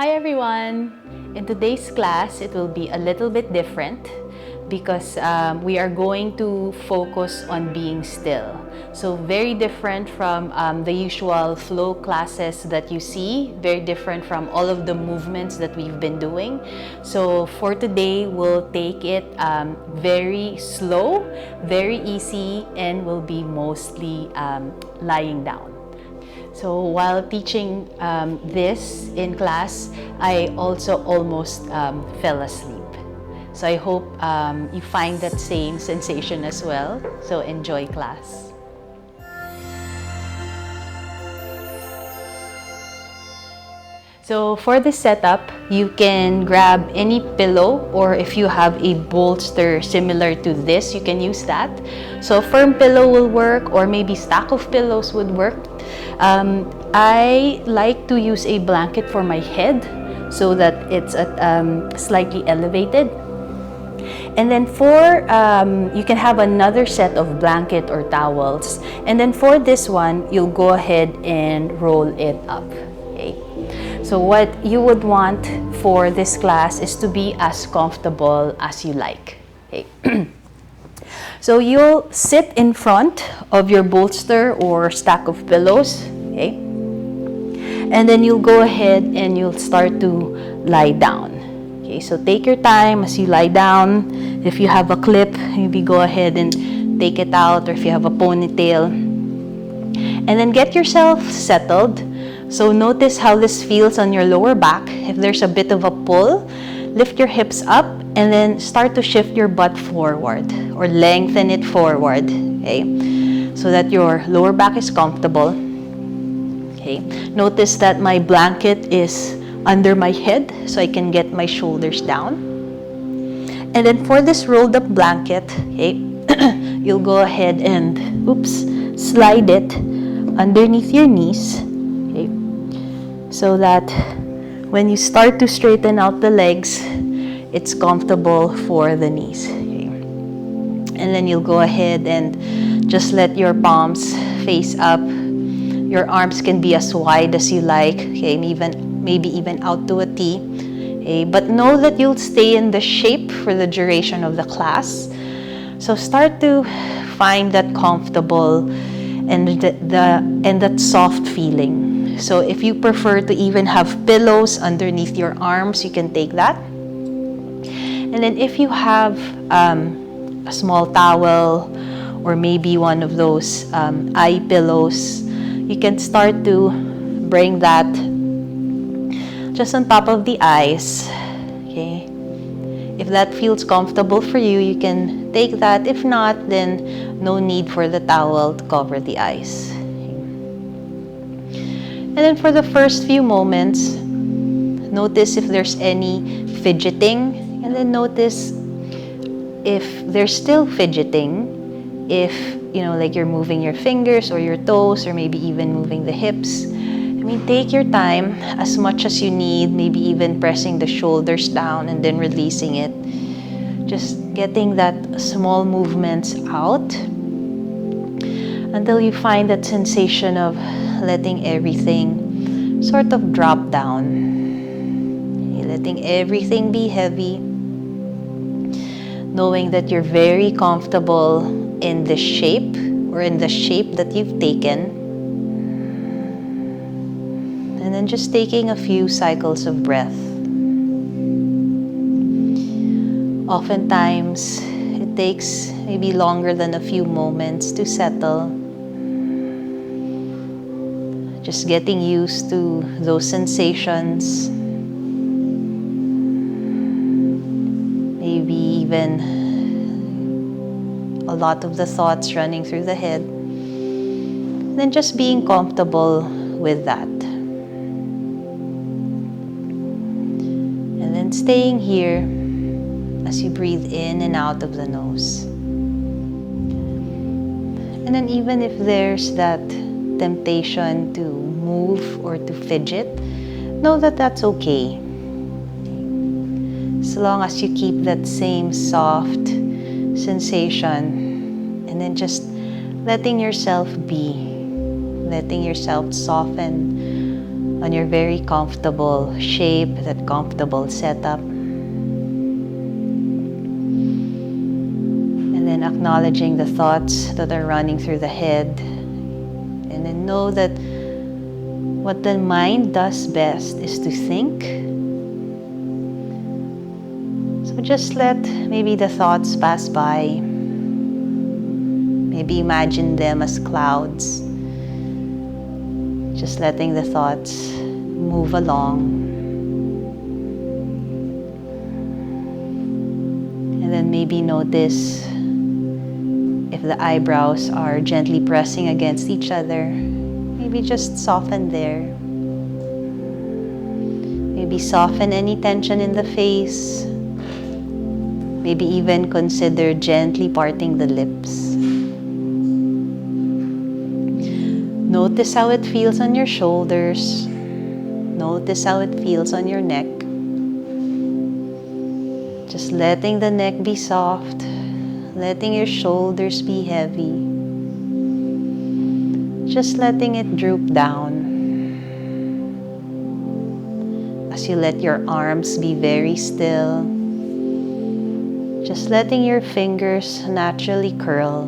Hi everyone! In today's class, it will be a little bit different because we are going to focus on being still. So very different from the usual flow classes that you see, very different from all of the movements that we've been doing. So for today, we'll take it very slow, very easy, and we'll be mostly lying down. So while teaching this in class, I also almost fell asleep. So I hope you find that same sensation as well. So enjoy class. So for this setup, you can grab any pillow, or if you have a bolster similar to this, you can use that. So a firm pillow will work, or maybe stack of pillows would work. I like to use a blanket for my head so that it's slightly elevated. And then you can have another set of blanket or towels. And then for this one, you'll go ahead and roll it up. Okay. So what you would want for this class is to be as comfortable as you like. Okay. So you'll sit in front of your bolster or stack of pillows, okay? And then you'll go ahead and you'll start to lie down. Okay, so take your time as you lie down. If you have a clip, maybe go ahead and take it out, or if you have a ponytail. And then get yourself settled. So notice how this feels on your lower back. If there's a bit of a pull, lift your hips up and then start to shift your butt forward or lengthen it forward, okay? So that your lower back is comfortable, okay? Notice that my blanket is under my head so I can get my shoulders down. And then for this rolled up blanket, okay, you'll go ahead and, slide it underneath your knees, okay? So that when you start to straighten out the legs, it's comfortable for the knees. Okay. And then you'll go ahead and just let your palms face up. Your arms can be as wide as you like, okay, and maybe even out to a T. Okay. But know that you'll stay in the shape for the duration of the class. So start to find that comfortable and that soft feeling. So if you prefer to even have pillows underneath your arms, you can take that. And then if you have a small towel or maybe one of those eye pillows, you can start to bring that just on top of the eyes, okay? If that feels comfortable for you, you can take that. If not, then no need for the towel to cover the eyes. Okay. And then for the first few moments, notice if there's any fidgeting. And then notice if there's still fidgeting, if, like you're moving your fingers or your toes, or maybe even moving the hips. I mean, take your time as much as you need, maybe even pressing the shoulders down and then releasing it. Just getting that small movements out until you find that sensation of letting everything sort of drop down. Letting everything be heavy. Knowing that you're very comfortable in the shape or in the shape that you've taken. And then just taking a few cycles of breath. Oftentimes, it takes maybe longer than a few moments to settle. Just getting used to those sensations. Maybe even a lot of the thoughts running through the head. And then just being comfortable with that. And then staying here as you breathe in and out of the nose. And then even if there's that temptation to move or to fidget, know that that's okay. As long as you keep that same soft sensation, and then just letting yourself be, letting yourself soften on your very comfortable shape, that comfortable setup. And then acknowledging the thoughts that are running through the head. And then know that what the mind does best is to think. So just let maybe the thoughts pass by. Maybe imagine them as clouds. Just letting the thoughts move along. And then maybe notice if the eyebrows are gently pressing against each other. Maybe just soften there. Maybe soften any tension in the face. Maybe even consider gently parting the lips. Notice how it feels on your shoulders. Notice how it feels on your neck. Just letting the neck be soft, letting your shoulders be heavy. Just letting it droop down. As you let your arms be very still, just letting your fingers naturally curl.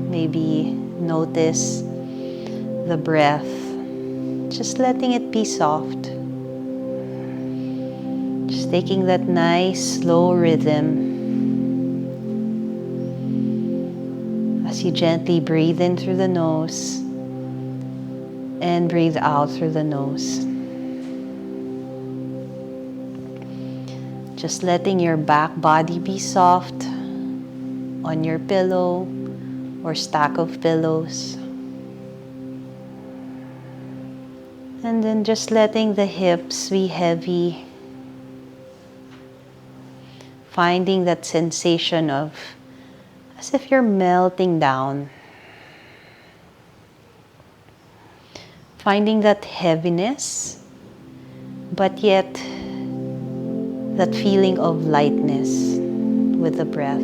Maybe notice the breath, just letting it be soft. Just taking that nice slow rhythm as you gently breathe in through the nose and breathe out through the nose. Just letting your back body be soft on your pillow or stack of pillows. And then just letting the hips be heavy. Finding that sensation of as if you're melting down. Finding that heaviness, but yet that feeling of lightness with the breath.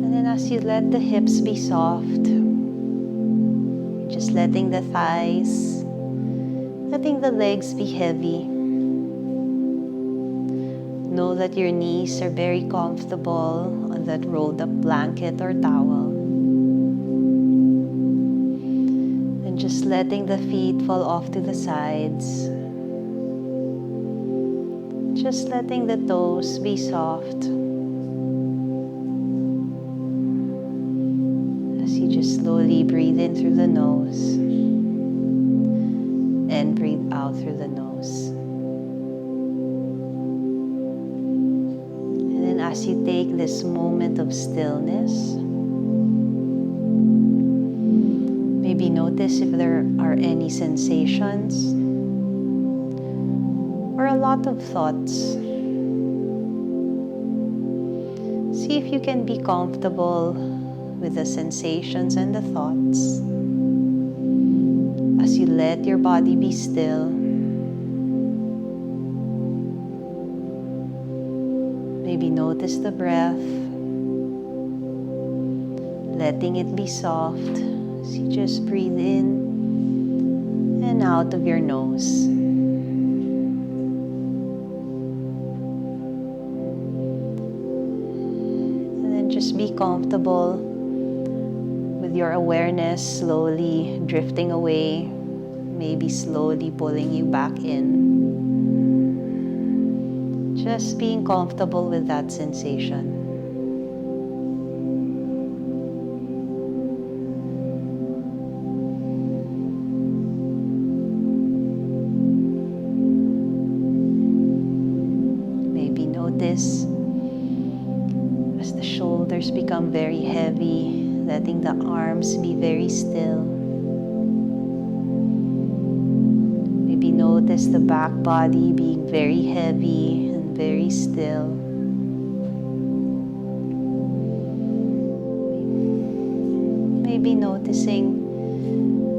And then as you let the hips be soft, just letting the thighs, letting the legs be heavy. Know that your knees are very comfortable on that rolled up blanket or towel. And just letting the feet fall off to the sides. Just letting the toes be soft. As you just slowly breathe in through the nose and breathe out through the nose. And then as you take this moment of stillness, maybe notice if there are any sensations or a lot of thoughts. See if you can be comfortable with the sensations and the thoughts as you let your body be still. Maybe notice the breath, letting it be soft as you just breathe in and out of your nose. And then just be comfortable with your awareness slowly drifting away, maybe slowly pulling you back in. Just being comfortable with that sensation. Maybe notice as the shoulders become very heavy, letting the arms be very still. Maybe notice the back body being very heavy and very still. Maybe noticing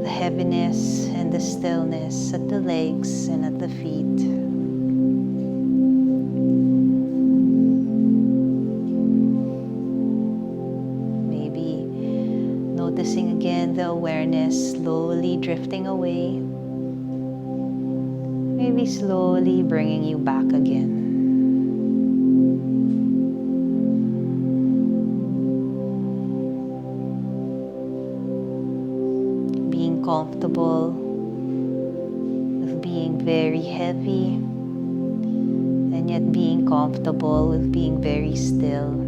the heaviness and the stillness at the legs and at the feet. Noticing again the awareness slowly drifting away. Maybe slowly bringing you back again. Being comfortable with being very heavy, and yet being comfortable with being very still.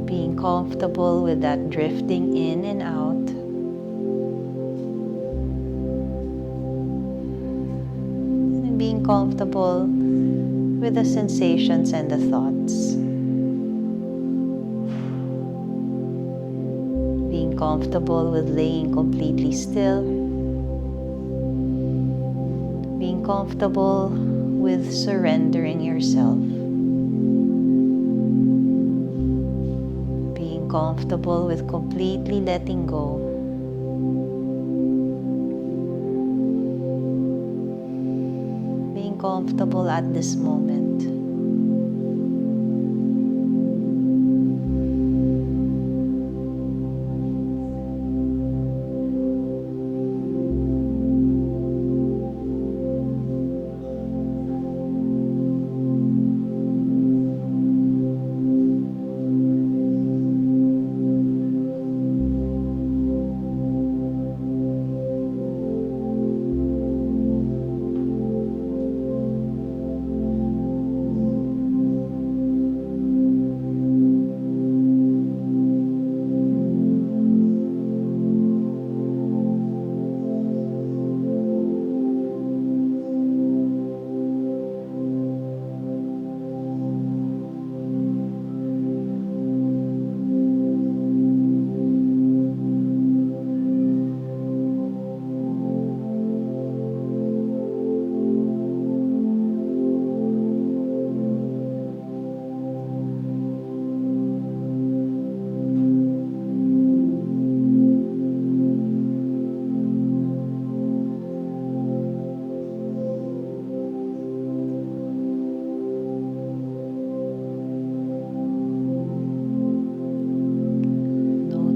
Being comfortable with that drifting in and out. And being comfortable with the sensations and the thoughts. Being comfortable with laying completely still. Being comfortable with surrendering yourself. Being comfortable with completely letting go. Being comfortable at this moment.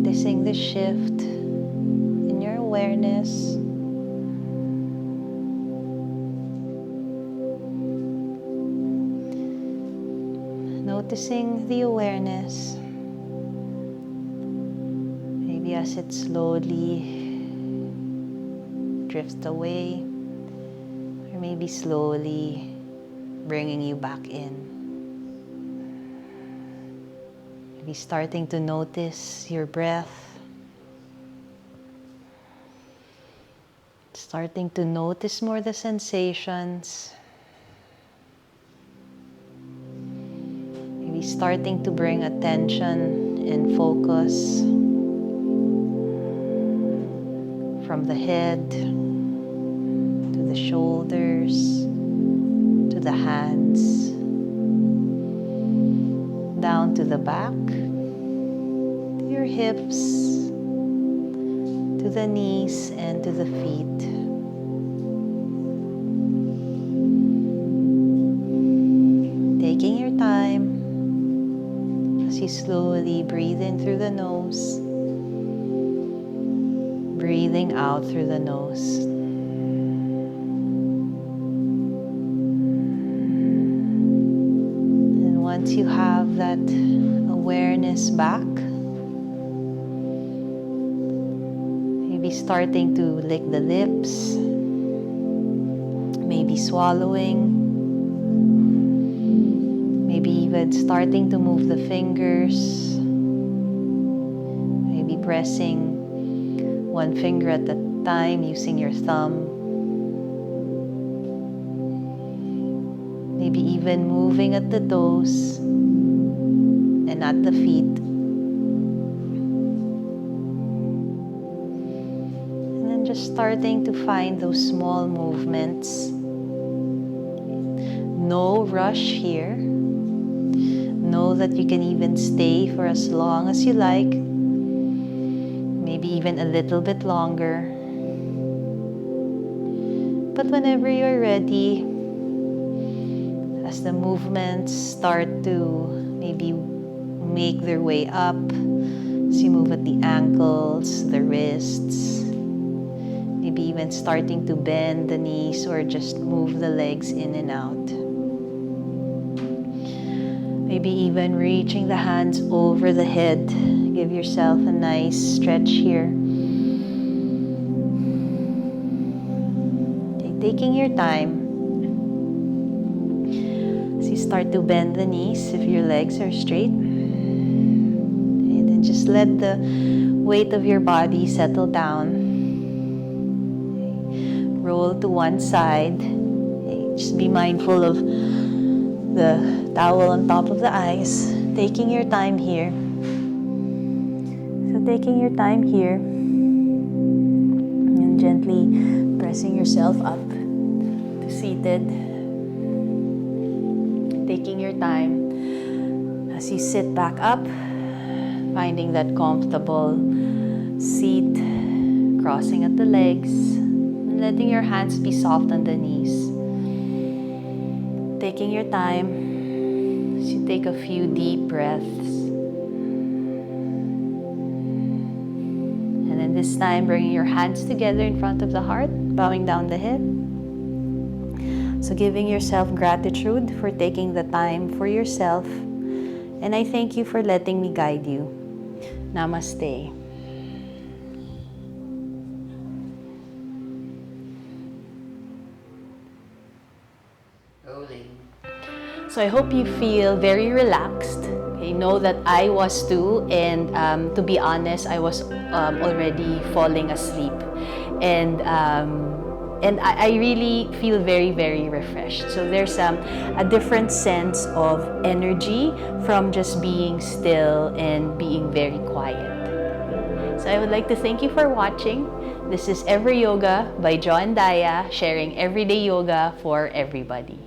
Noticing the shift in your awareness. Noticing the awareness. Maybe as it slowly drifts away, or maybe slowly bringing you back in. Maybe starting to notice your breath. Starting to notice more the sensations. Maybe starting to bring attention and focus from the head to the shoulders to the hands, down to the back, to your hips, to the knees and to the feet. Taking your time as you slowly breathe in through the nose, breathing out through the nose. And once you have that awareness back, maybe starting to lick the lips, maybe swallowing, maybe even starting to move the fingers, maybe pressing one finger at a time using your thumb, maybe even moving at the toes and at the feet. And then just starting to find those small movements. No rush here. Know that you can even stay for as long as you like, maybe even a little bit longer. But whenever you're ready, as the movements start to maybe make their way up. As you move at the ankles, the wrists, maybe even starting to bend the knees or just move the legs in and out. Maybe even reaching the hands over the head. Give yourself a nice stretch here. Okay, taking your time. As you start to bend the knees, if your legs are straight. And then just let the weight of your body settle down. Okay. Roll to one side. Okay. Just be mindful of the towel on top of the eyes. Taking your time here. So taking your time here. And gently pressing yourself up to seated. Taking your time as you sit back up, finding that comfortable seat, crossing at the legs, and letting your hands be soft on the knees. Taking your time as you take a few deep breaths. And then this time, bringing your hands together in front of the heart, bowing down the head. So giving yourself gratitude for taking the time for yourself. And I thank you for letting me guide you. Namaste. Rolling. So I hope you feel very relaxed. Okay, know that I was too, and to be honest, I was already falling asleep, and I really feel very, very refreshed. So there's a different sense of energy from just being still and being very quiet. So I would like to thank you for watching. This is Ever Yoga by Jo and Daya, sharing everyday yoga for everybody.